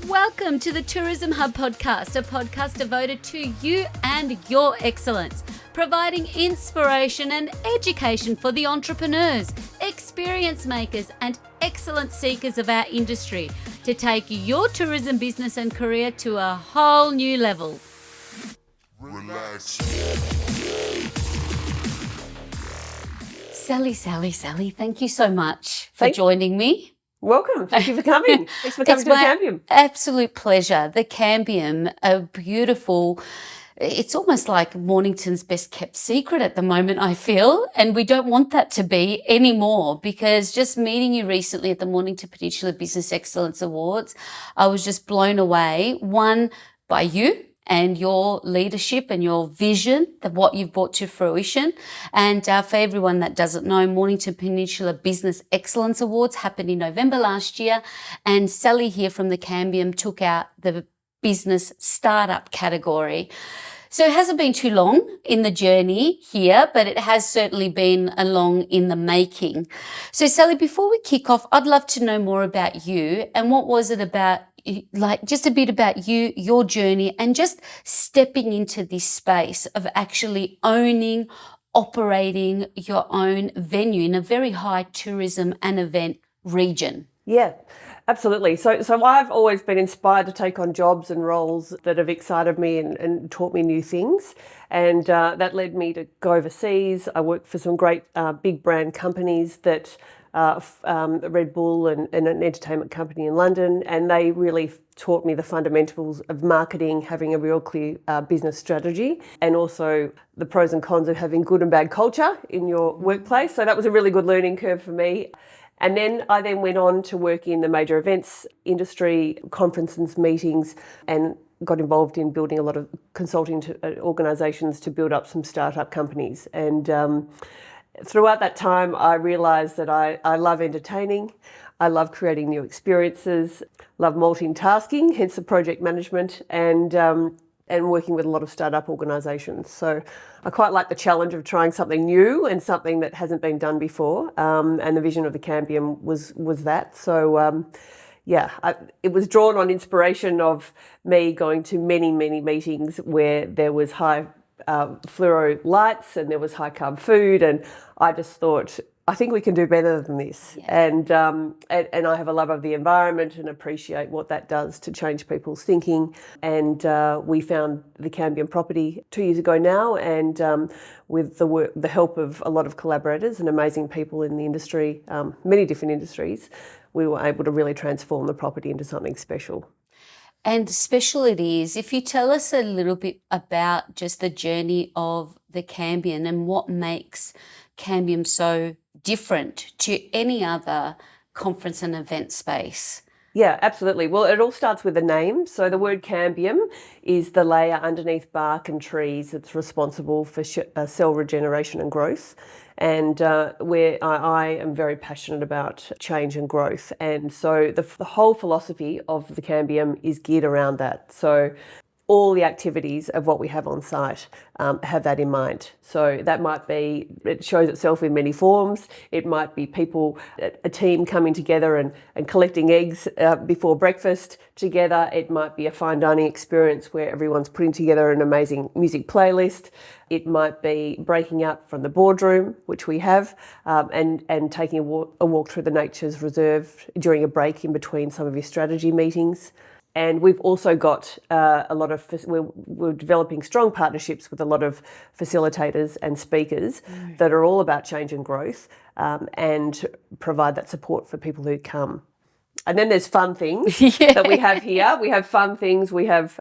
Welcome to the Tourism Hub podcast, a podcast devoted to you and your excellence, providing inspiration and education for the entrepreneurs, experience makers, and excellence seekers of our industry to take your tourism business and career to a whole new level. Relax. Sally, thank you so much for joining me. Welcome. Thank you for coming. Thanks for coming to the Cambium. Absolute pleasure. The Cambium, a beautiful, it's almost like Mornington's best kept secret at the moment, I feel. And we don't want that to be anymore, because just meeting you recently at the Mornington Peninsula Business Excellence Awards, I was just blown away. One, by you and your leadership and your vision of what you've brought to fruition. And for everyone that doesn't know, Mornington Peninsula Business Excellence Awards happened in November last year. And Sally here from the Cambium took out the business startup category. So it hasn't been too long in the journey here, but it has certainly been along in the making. So Sally, before we kick off, I'd love to know more about you and what was it about, like just a bit about you, your journey, and just stepping into this space of actually owning, operating your own venue in a very high tourism and event region. Yeah, absolutely. So I've always been inspired to take on jobs and roles that have excited me and taught me new things. And that led me to go overseas. I worked for some great big brand companies that Red Bull and an entertainment company in London, and they really taught me the fundamentals of marketing, having a real clear business strategy, and also the pros and cons of having good and bad culture in your workplace. So that was a really good learning curve for me. And then I went on to work in the major events industry, conferences, meetings, and got involved in building a lot of consulting to organisations to build up some startup companies. And throughout that time, I realised that I love entertaining, I love creating new experiences, love multitasking, hence the project management, and working with a lot of startup organisations. So I quite like the challenge of trying something new and something that hasn't been done before. And the vision of the Cambium was that. So it was drawn on inspiration of me going to many meetings where there was high fluoro lights and there was high carb food, and I just thought, I think we can do better than this. Yeah. And I have a love of the environment and appreciate what that does to change people's thinking. And we found the Cambium property 2 years ago now, and with the help of a lot of collaborators and amazing people in the industry, many different industries, we were able to really transform the property into something special. And special it is. If you tell us a little bit about just the journey of the Cambium and what makes Cambium so different to any other conference and event space. Yeah, absolutely. Well, it all starts with the name. So the word Cambium is the layer underneath bark and trees that's responsible for cell regeneration and growth. And where I am very passionate about change and growth. And so the whole philosophy of the Cambium is geared around that. So all the activities of what we have on site have that in mind. So that might be, it shows itself in many forms. It might be people, a team coming together and collecting eggs before breakfast together. It might be a fine dining experience where everyone's putting together an amazing music playlist. It might be breaking up from the boardroom, which we have, and taking a walk through the Nature's Reserve during a break in between some of your strategy meetings. And we've also got a lot of, we're developing strong partnerships with a lot of facilitators and speakers that are all about change and growth, and provide that support for people who come. And then there's fun things that we have here. We have fun things. We have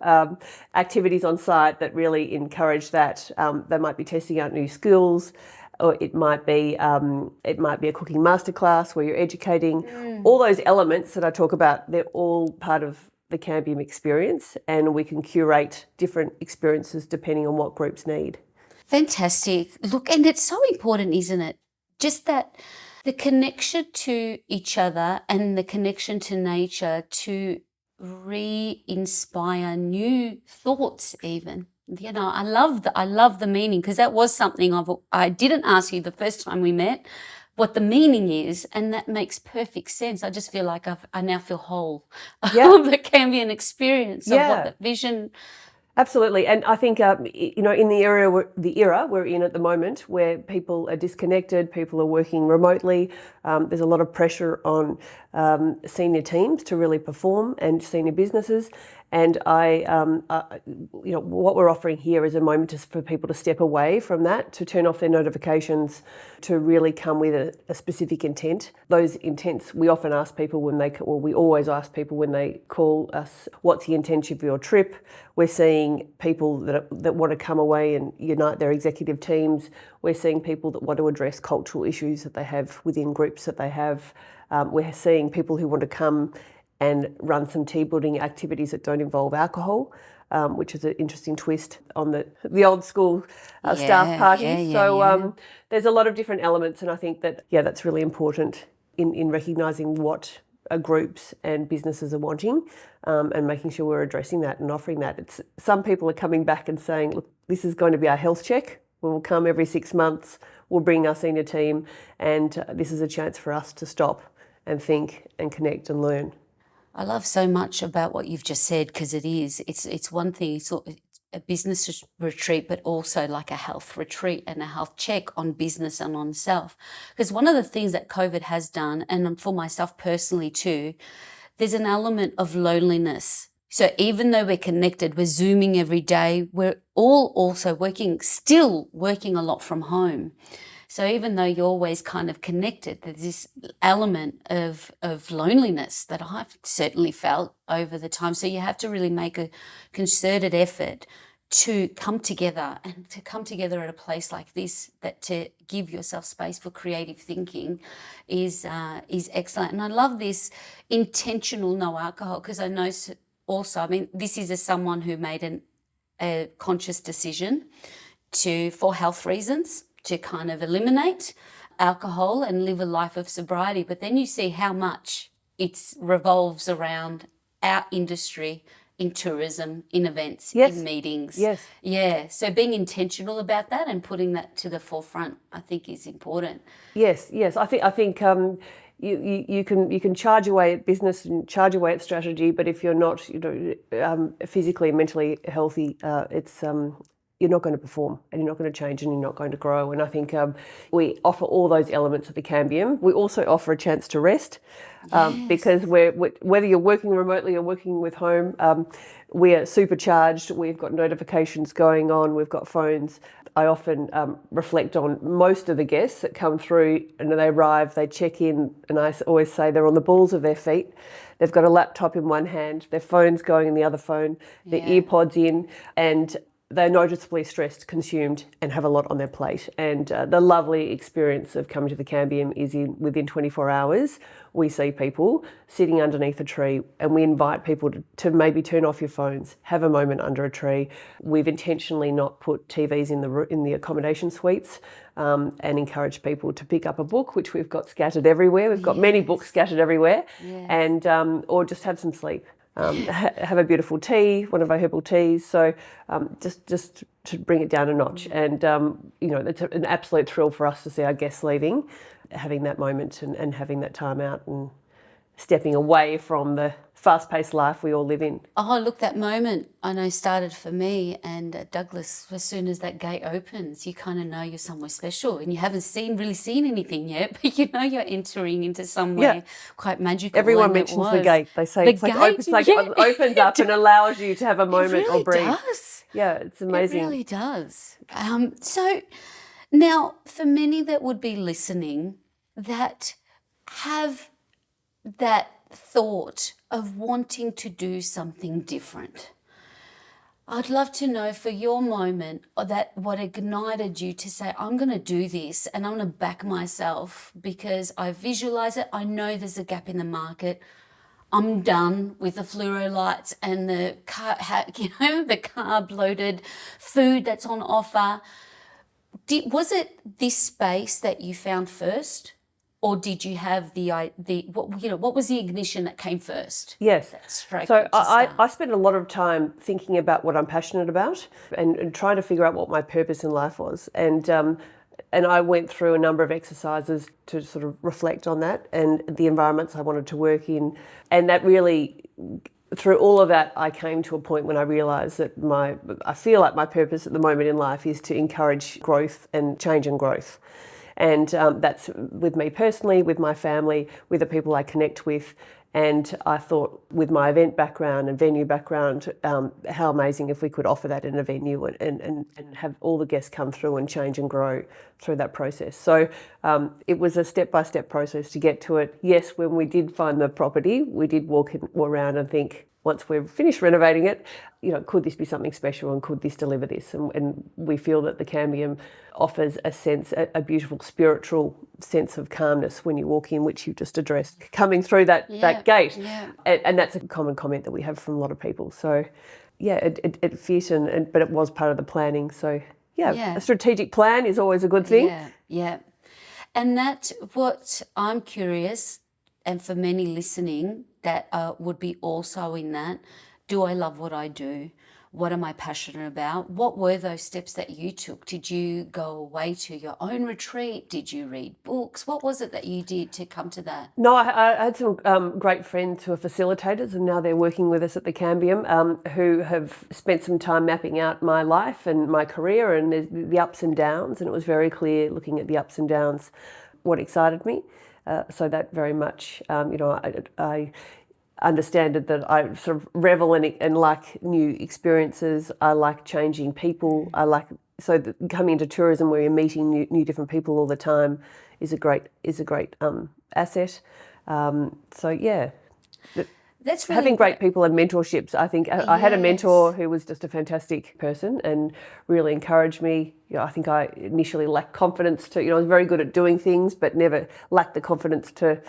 activities on site that really encourage that. They might be testing out new skills, or it might be a cooking masterclass where you're educating. All those elements that I talk about, they're all part of the Cambium experience, and we can curate different experiences depending on what groups need. Fantastic. Look, and it's so important, isn't it? Just that the connection to each other and the connection to nature to re-inspire new thoughts even. You know, I love the meaning, because that was something I didn't ask you the first time we met, what the meaning is, and that makes perfect sense. I just feel like I now feel whole Yeah. of the Cambium experience of what the vision. Absolutely, and I think in the era we're in at the moment, where people are disconnected, people are working remotely. There's a lot of pressure on senior teams to really perform, and senior businesses. And what we're offering here is a moment for people to step away from that, to turn off their notifications, to really come with a specific intent. Those intents, we often ask people we always ask people when they call us, what's the intention of your trip? We're seeing people that want to come away and unite their executive teams. We're seeing people that want to address cultural issues that they have within groups that they have. We're seeing people who want to come and run some team-building activities that don't involve alcohol, which is an interesting twist on the old school staff parties. There's a lot of different elements, and I think that, that's really important in recognising what groups and businesses are wanting, and making sure we're addressing that and offering that. Some people are coming back and saying, look, this is going to be our health check. We will come every 6 months, we'll bring our senior team, and this is a chance for us to stop and think and connect and learn. I love so much about what you've just said, because it's one thing, it's a business retreat, but also like a health retreat and a health check on business and on self. Because one of the things that COVID has done, and for myself personally too, there's an element of loneliness. So even though we're connected, we're Zooming every day, we're all also still working a lot from home. So even though you're always kind of connected, there's this element of loneliness that I've certainly felt over the time. So you have to really make a concerted effort to come together, and to come together at a place like this, that to give yourself space for creative thinking is excellent. And I love this intentional no alcohol, because I know also, I mean, this is as someone who made a conscious decision for health reasons, to kind of eliminate alcohol and live a life of sobriety. But then you see how much it revolves around our industry, in tourism, in events, in meetings. Yes. Yeah. So being intentional about that and putting that to the forefront, I think, is important. Yes. I think you can charge away at business and charge away at strategy, but if you're not physically and mentally healthy, you're not going to perform, and you're not going to change, and you're not going to grow. And I think we offer all those elements of the Cambium. We also offer a chance to rest, because whether you're working remotely or working with home, we are supercharged. We've got notifications going on. We've got phones. I often reflect on most of the guests that come through, and they arrive, they check in, and I always say they're on the balls of their feet. They've got a laptop in one hand, their phone's going in the other phone, their earpods in, and they're noticeably stressed, consumed, and have a lot on their plate. And the lovely experience of coming to the Cambium is within 24 hours, we see people sitting underneath a tree, and we invite people to maybe turn off your phones, have a moment under a tree. We've intentionally not put TVs in the accommodation suites, and encourage people to pick up a book, which we've got scattered everywhere. We've got many books scattered everywhere, and or just have some sleep. Have a beautiful tea, one of our herbal teas. So just to bring it down a notch. And, it's an absolute thrill for us to see our guests leaving, having that moment and having that time out and stepping away from the fast-paced life we all live in. Oh, look, that moment I know started for me and Douglas. As soon as that gate opens, you kind of know you're somewhere special, and you haven't really seen anything yet, but you know you're entering into somewhere quite magical. Everyone mentions the gate. They say it opens up and allows you to have a moment or breathe. It does. Yeah, it's amazing. It really does. So now, for many that would be listening that have that thought of wanting to do something different, I'd love to know, for your moment, that what ignited you to say, I'm going to do this and I'm going to back myself because I visualize it. I know there's a gap in the market. I'm done with the fluoro lights and the carb-loaded food that's on offer. Was it this space that you found first? Or did you have what was the ignition that came first? Yes. So I spent a lot of time thinking about what I'm passionate about and trying to figure out what my purpose in life was. And and I went through a number of exercises to sort of reflect on that and the environments I wanted to work in. And that really, through all of that, I came to a point when I realised that I feel like my purpose at the moment in life is to encourage growth and change and growth. And that's with me personally, with my family, with the people I connect with. And I thought, with my event background and venue background, how amazing if we could offer that in a venue and have all the guests come through and change and grow through that process. So it was a step-by-step process to get to it. Yes, when we did find the property, we did walk around and think, once we've finished renovating it, could this be something special and could this deliver this? And we feel that the Cambium offers a beautiful spiritual sense of calmness when you walk in, which you just addressed, coming through that gate. Yeah. And that's a common comment that we have from a lot of people. So, yeah, it fit, but it was part of the planning. So, a strategic plan is always a good thing. Yeah. And that's what I'm curious, and for many listening that would be also in that, do I love what I do? What am I passionate about? What were those steps that you took? Did you go away to your own retreat? Did you read books? What was it that you did to come to that? No, I had some great friends who are facilitators, and now they're working with us at the Cambium, who have spent some time mapping out my life and my career and the ups and downs. And it was very clear, looking at the ups and downs, what excited me. So that very much, I understand that I sort of revel and like new experiences. I like changing people. Coming into tourism where you're meeting new different people all the time is a great asset. That's really having great people and mentorships. I think I had a mentor who was just a fantastic person and really encouraged me. I think I initially lacked confidence I was very good at doing things, but never lacked the confidence to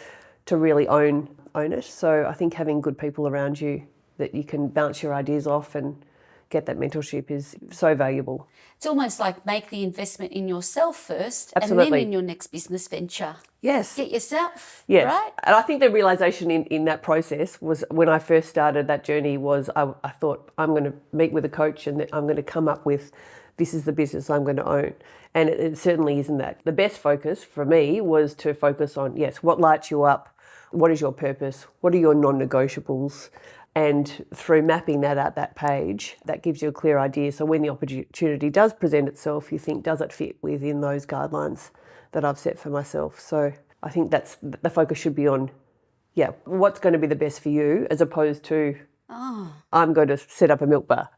really own it. So I think having good people around you that you can bounce your ideas off and get that mentorship is so valuable. It's almost like make the investment in yourself first. Absolutely. And then in your next business venture. Yes. Get yourself, yes. right? And I think the realisation in that process was when I first started that journey was I thought I'm going to meet with a coach and I'm going to come up with this is the business I'm going to own. And it certainly isn't that. The best focus for me was to focus on, what lights you up, what is your purpose, what are your non-negotiables, and through mapping that out, that page, that gives you a clear idea. So when the opportunity does present itself, you think, does it fit within those guidelines that I've set for myself? So I think that's the focus should be on, what's going to be the best for you, as opposed to, I'm going to set up a milk bar.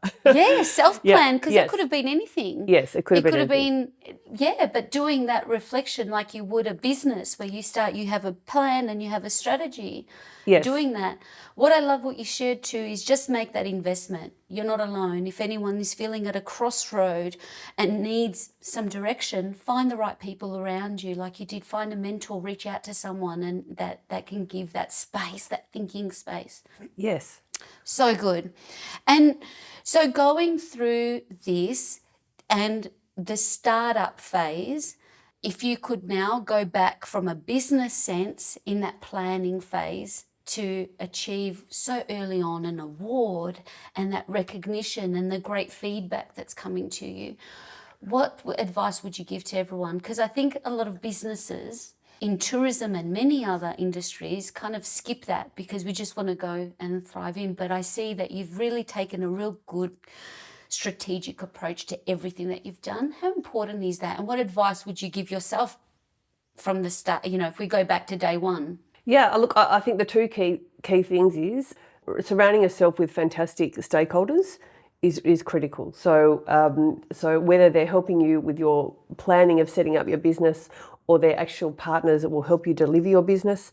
Self-plan, because it could have been anything. Yes, it could have been anything. But doing that reflection like you would a business where you have a plan and you have a strategy. Yes. Doing that. What I love what you shared too is just make that investment. You're not alone. If anyone is feeling at a crossroad and needs some direction, find the right people around you. Like you did, find a mentor, reach out to someone and that can give that space, that thinking space. Yes. So good. And so going through this and the startup phase, if you could now go back from a business sense in that planning phase to achieve so early on an award and that recognition and the great feedback that's coming to you, what advice would you give to everyone? Because I think a lot of businesses in tourism and many other industries kind of skip that because we just want to go and thrive in. But I see that you've really taken a real good strategic approach to everything that you've done. How important is that? And what advice would you give yourself from the start, if we go back to day one? Yeah, look, I think the two key things is surrounding yourself with fantastic stakeholders is critical. So whether they're helping you with your planning of setting up your business or they're actual partners that will help you deliver your business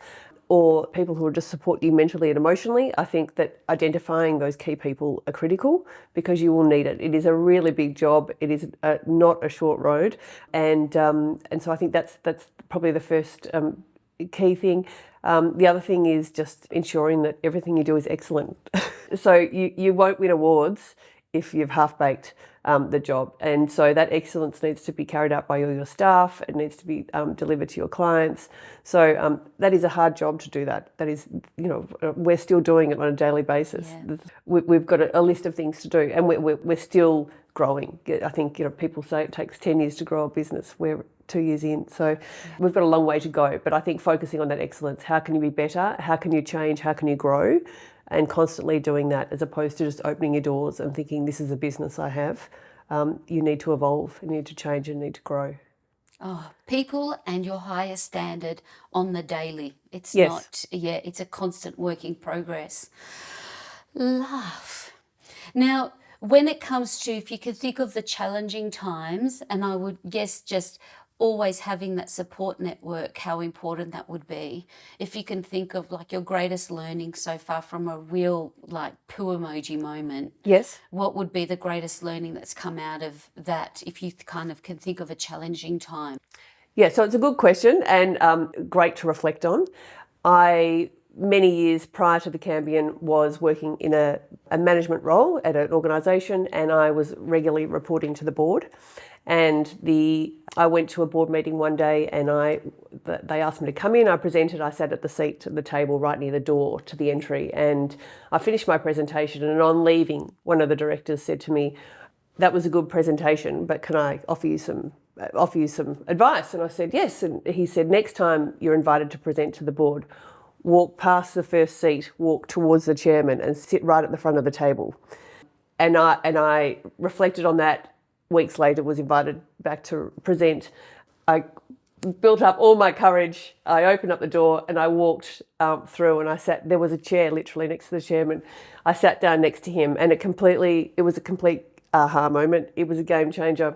or people who will just support you mentally and emotionally, I think that identifying those key people are critical because you will need it. It is a really big job. It is not a short road. And so I think that's probably the first key thing. The other thing is just ensuring that everything you do is excellent. So you won't win awards if you've half-baked the job. And so that excellence needs to be carried out by all your staff. It needs to be delivered to your clients. So that is a hard job to do that. That is, we're still doing it on a daily basis. Yeah. We've got a list of things to do and we're still growing. I think, people say it takes 10 years to grow a business. We're 2 years in, so we've got a long way to go. But I think focusing on that excellence, how can you be better? How can you change? How can you grow? And constantly doing that, as opposed to just opening your doors and thinking, this is a business I have. You need to evolve, you need to change, and you need to grow. Oh, people and your higher standard on the daily. It's Yes. not, it's a constant work in progress. Love. Now, when it comes to, if you could think of the challenging times, and I would guess just always having that support network, how important that would be. If you can think of like your greatest learning so far from a real like poo emoji moment. Yes. What would be the greatest learning that's come out of that, if you kind of can think of a challenging time? Yeah, so it's a good question and great to reflect on. Many years prior to the Cambium, was working in a management role at an organisation, and I was regularly reporting to the board. And I went to a board meeting one day, and they asked me to come in. I presented. I sat at the seat at the table right near the door to the entry, and I finished my presentation. And on leaving, one of the directors said to me, "That was a good presentation, but can I offer you some advice?" And I said yes. And he said, "Next time you're invited to present to the board, walk past the first seat, walk towards the chairman, and sit right at the front of the table." And I reflected on that. Weeks later, was invited back to present. I built up all my courage. I opened up the door and I walked through, and I sat. There was a chair literally next to the chairman. I sat down next to him, and it was a complete aha moment. It was a game changer.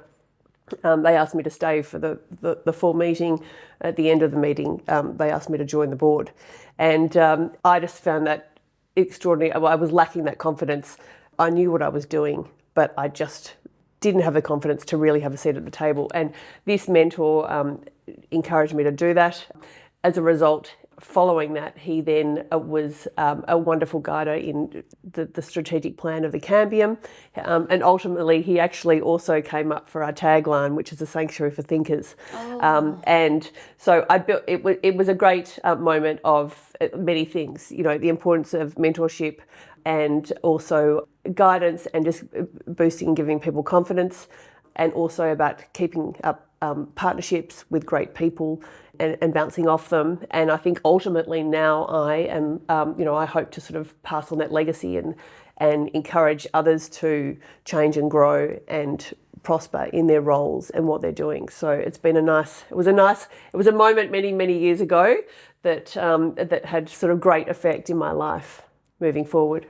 They asked me to stay for the full meeting. At the end of the meeting, they asked me to join the board. And I just found that extraordinary. I was lacking that confidence. I knew what I was doing, but I just didn't have the confidence to really have a seat at the table. And this mentor encouraged me to do that. As a result, following that, he then was a wonderful guider in the strategic plan of the Cambium. And ultimately, he actually also came up for our tagline, which is a sanctuary for thinkers. Oh. And so it was a great moment of many things, the importance of mentorship and also guidance and just boosting and giving people confidence, and also about keeping up partnerships with great people and bouncing off them. And I think ultimately now I am, I hope to sort of pass on that legacy and encourage others to change and grow and prosper in their roles and what they're doing. So it was a moment many years ago that had sort of great effect in my life moving forward.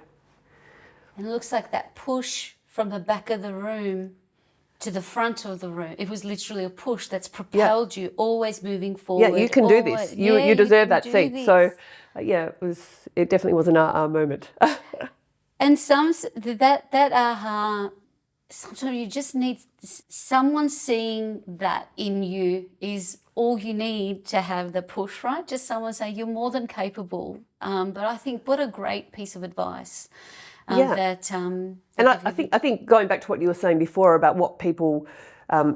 And it looks like that push from the back of the room to the front of the room. It was literally a push that's propelled you, always moving forward. Yeah, you can do this. You deserve that seat. This. So, it definitely was an aha moment. And that aha, sometimes you just need someone seeing that in you is all you need to have the push, right? Just someone saying you're more than capable. But I think what a great piece of advice. I think going back to what you were saying before about what people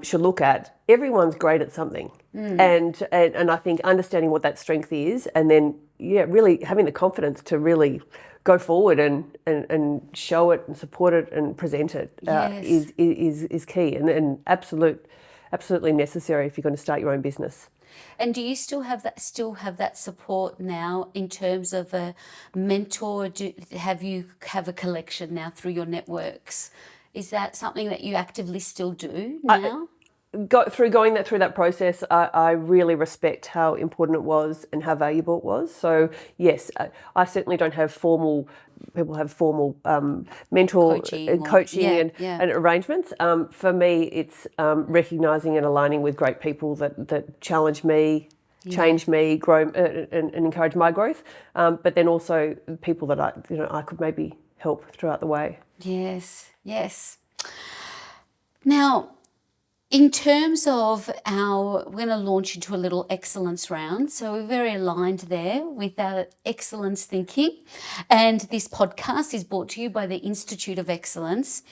should look at, everyone's great at something, and I think understanding what that strength is, and then really having the confidence to really go forward and show it and support it and present it is key and absolutely necessary if you're going to start your own business. And do you still have that support now in terms of a mentor? Have a collection now through your networks? Is that something that you actively still do now? Through that process, I really respect how important it was and how valuable it was. So yes, I certainly don't have people have formal mentor coaching and arrangements. For me, it's recognising and aligning with great people that challenge me, change me, grow and encourage my growth. But then also people that I could maybe help throughout the way. Yes. Now, in terms of we're going to launch into a little excellence round. So we're very aligned there with our excellence thinking. And this podcast is brought to you by the Institute of Excellence.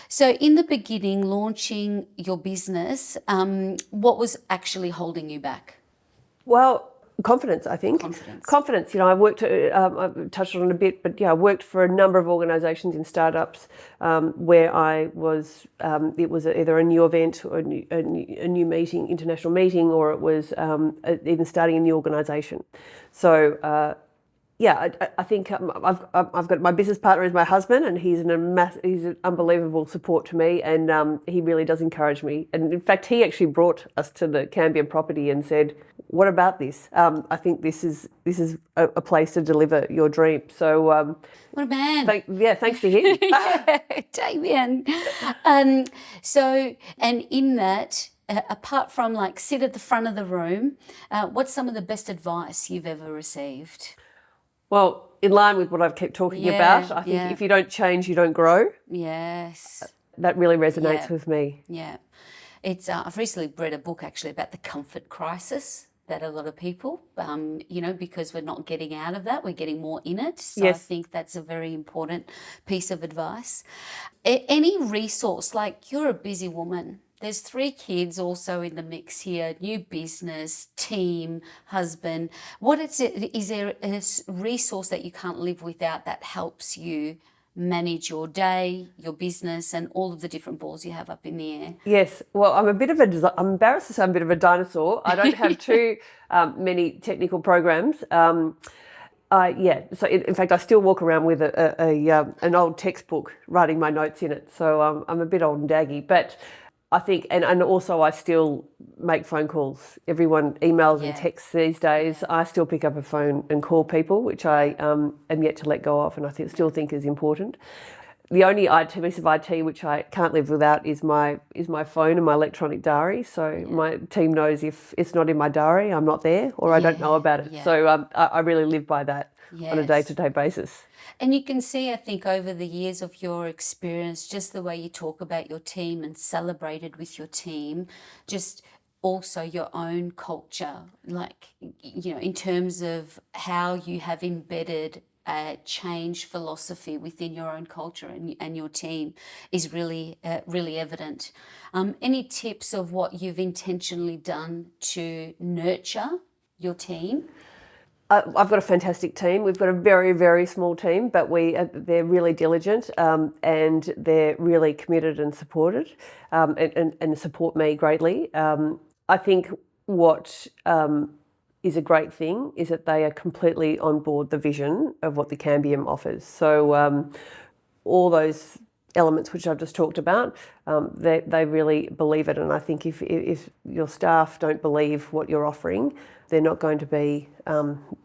So in the beginning, launching your business, what was actually holding you back? Well, Confidence, I think. Confidence. Confidence. I worked, I touched on it a bit, but I worked for a number of organisations in startups where I was, it was either a new event or a new meeting, international meeting, or it was even starting a new organisation. So, I think I've got my business partner is my husband, and he's an unbelievable support to me, and he really does encourage me. And in fact, he actually brought us to the Cambium property and said, "What about this? I think this is a place to deliver your dream." So, What a man. Thanks to him. Yeah, Damien. So, and in that, apart from like sit at the front of the room, what's some of the best advice you've ever received? Well, in line with what I've kept talking about, I think if you don't change, you don't grow. Yes. That really resonates with me. Yeah. It's I've recently read a book actually about the comfort crisis that a lot of people, because we're not getting out of that, we're getting more in it. So Yes. I think that's a very important piece of advice. Any resource, like you're a busy woman. There's 3 kids also in the mix here, new business, team, husband. Is there a resource that you can't live without that helps you manage your day, your business, and all of the different balls you have up in the air? Yes. Well, I'm embarrassed to say I'm a bit of a dinosaur. I don't have too many technical programs. So in fact, I still walk around with an old textbook writing my notes in it. So I'm a bit old and daggy, but I think, and also I still make phone calls. Everyone emails and texts these days. I still pick up a phone and call people, which I am yet to let go of, and I still think is important. The only piece of IT which I can't live without is my phone and my electronic diary. So my team knows if it's not in my diary, I'm not there, or I don't know about it. Yeah. So I really live by that on a day-to-day basis. And you can see, I think, over the years of your experience, just the way you talk about your team and celebrated with your team, just also your own culture, like, in terms of how you have embedded a change philosophy within your own culture and your team is really, really evident. Any tips of what you've intentionally done to nurture your team? I've got a fantastic team. We've got a very, very small team, but they're really diligent and they're really committed and supported and support me greatly. I think what is a great thing is that they are completely on board the vision of what the Cambium offers. So all those elements which I've just talked about, they really believe it. And I think if your staff don't believe what you're offering, they're not going to be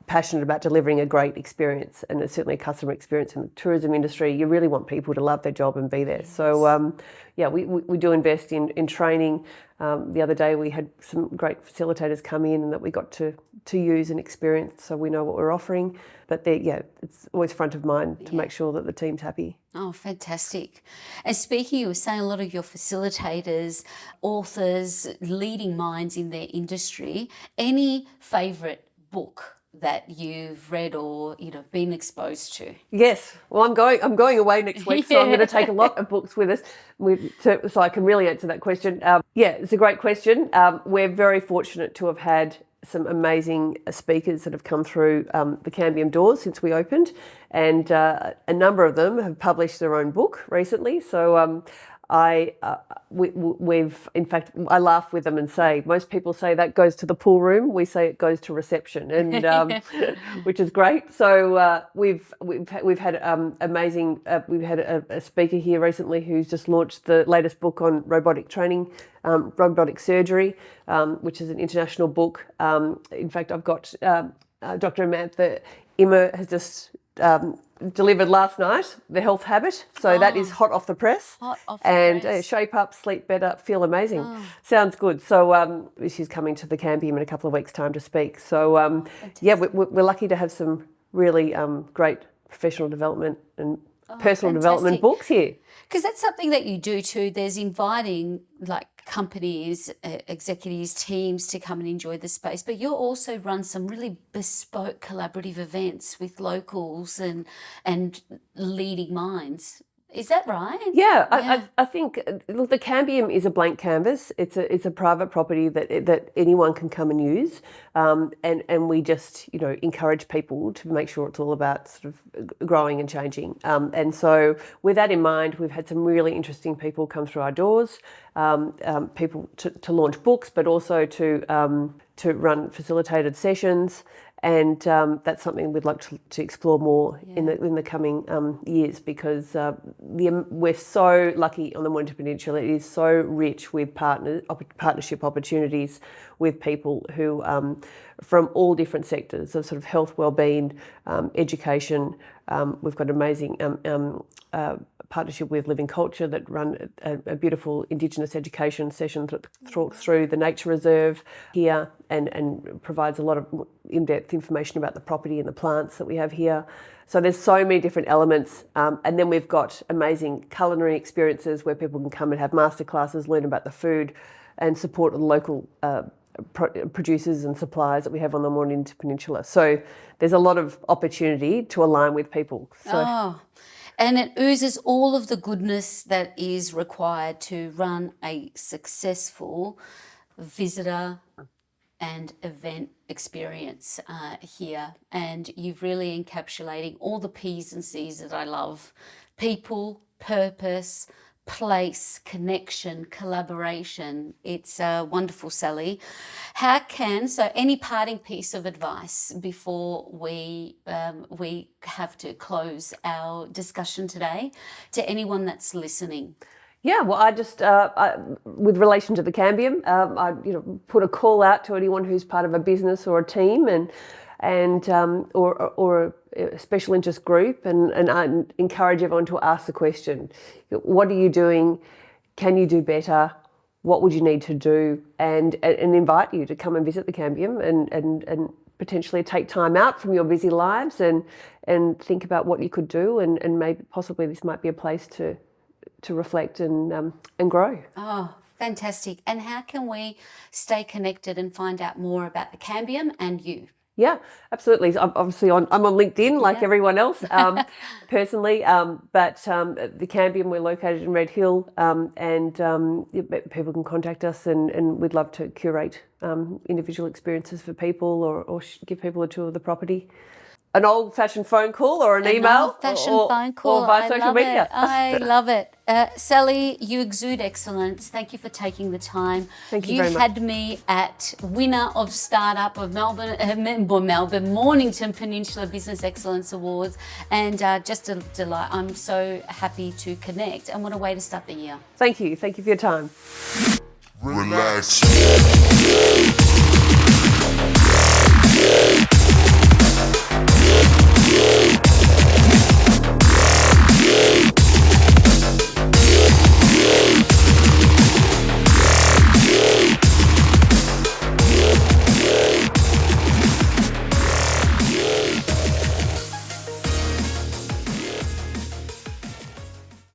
passionate about delivering a great experience, and it's certainly a customer experience in the tourism industry. You really want people to love their job and be there. So we do invest in training. The other day we had some great facilitators come in and that we got to use and experience, so we know what we're offering. But it's always front of mind to make sure that the team's happy. Oh, fantastic. And speaking, you were saying a lot of your facilitators, authors, leading minds in their industry. Any favourite book that you've read or been exposed to? Yes. Well, I'm going away next week, so I'm going to take a lot of books with us, so I can really answer that question. It's a great question. We're very fortunate to have had some amazing speakers that have come through the Cambium doors since we opened, and a number of them have published their own book recently. So we've in fact, I laugh with them and say, most people say that goes to the pool room. We say it goes to reception, and which is great. So we've had amazing. We've had a speaker here recently who's just launched the latest book on robotic training, robotic surgery, which is an international book. In fact, I've got Dr. Amantha Immer has just delivered last night, The Health Habit. So that is hot off the press. Shape up, sleep better, feel amazing. Sounds good. So she's coming to the Cambium in a couple of weeks' time to speak. So we're lucky to have some really great professional development and personal development books here. Because that's something that you do too. There's inviting like companies, executives, teams to come and enjoy the space, but you also run some really bespoke collaborative events with locals and leading minds. Is that right? Yeah, I think look, the Cambium is a blank canvas. It's a private property that anyone can come and use, and we just encourage people to make sure it's all about sort of growing and changing. And so with that in mind, we've had some really interesting people come through our doors, people to launch books, but also to run facilitated sessions. And that's something we'd like to explore more in the coming years, because we're so lucky on the Mornington Peninsula. It is so rich with partnership opportunities with people who from all different sectors of sort of health, wellbeing, education. We've got an amazing partnership with Living Culture that run a beautiful Indigenous education session through the nature reserve here, and provides a lot of in-depth information about the property and the plants that we have here. So there's so many different elements, and then we've got amazing culinary experiences where people can come and have masterclasses, learn about the food, and support the local producers and suppliers that we have on the Mornington Peninsula. So there's a lot of opportunity to align with people. So. And it oozes all of the goodness that is required to run a successful visitor and event experience here. And you've really encapsulating all the P's and C's that I love: people, purpose, place, connection, collaboration. It's wonderful, Sally. So any parting piece of advice before we have to close our discussion today to anyone that's listening? Yeah, well, I just, with relation to the Cambium, I put a call out to anyone who's part of a business or a team, or a special interest group, and I encourage everyone to ask the question: what are you doing? Can you do better? What would you need to do? And invite you to come and visit the Cambium and potentially take time out from your busy lives and think about what you could do, and maybe possibly this might be a place to reflect and grow. Oh, fantastic. And how can we stay connected and find out more about the Cambium and you? Yeah, absolutely. I'm on LinkedIn like everyone else, personally. But the Cambium, we're located in Red Hill, and people can contact us, and we'd love to curate individual experiences for people, or give people a tour of the property. An old-fashioned phone call or an email, old-fashioned phone call, or via social media. I love it. Sally, you exude excellence. Thank you for taking the time. Thank you very much. You had me at winner of Startup of Melbourne Mornington Peninsula Business Excellence Awards, and just a delight. I'm so happy to connect, and what a way to start the year. Thank you. Thank you for your time. Relax.